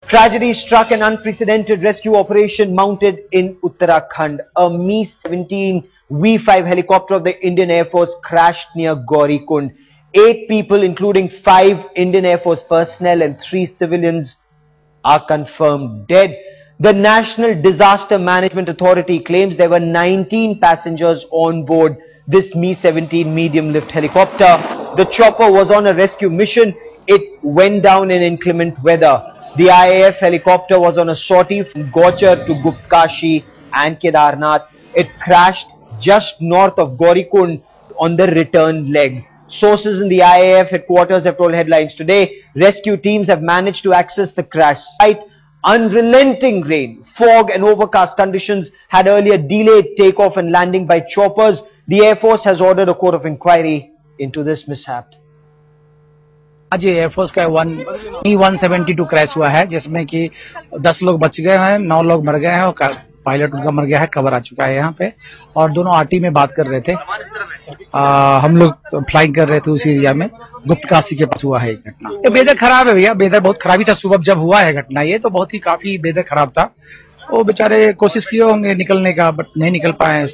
Tragedy struck an unprecedented rescue operation mounted in Uttarakhand. A Mi-17 V5 helicopter of the Indian Air Force crashed near Gaurikund. 8 people, including 5 Indian Air Force personnel and 3 civilians, are confirmed dead. The National Disaster Management Authority claims there were 19 passengers on board this Mi-17 medium-lift helicopter. The chopper was on a rescue mission. It went down in inclement weather. The IAF helicopter was on a sortie from Gauchar to Uttarkashi and Kedarnath. It crashed just north of Gaurikund on the return leg. Sources in the IAF headquarters have told Headlines Today rescue teams have managed to access the crash site. Unrelenting rain, fog and overcast conditions had earlier delayed takeoff and landing by choppers. The Air Force has ordered a court of inquiry into this mishap. आज ये air force का 172 crash हुआ है, जिसमें कि 10 लोग बच गए हैं, 9 लोग मर गए हैं और पायलट उनका मर गया है, खबर आ चुका है यहाँ पे। और दोनों आरटी में बात कर रहे थे। हम लोग फ्लाइंग कर रहे थे उस एरिया में, गुप्तकाशी के पास हुआ है एक घटना। ये वेदर खराब है भैया, वेदर बहुत खराब ही था सुबह जब हुआ है घटना। ये तो बहुत ही काफी वेदर खराब था। वो बेचारे कोशिश किए होंगे निकलने का, बट नहीं निकल पाए।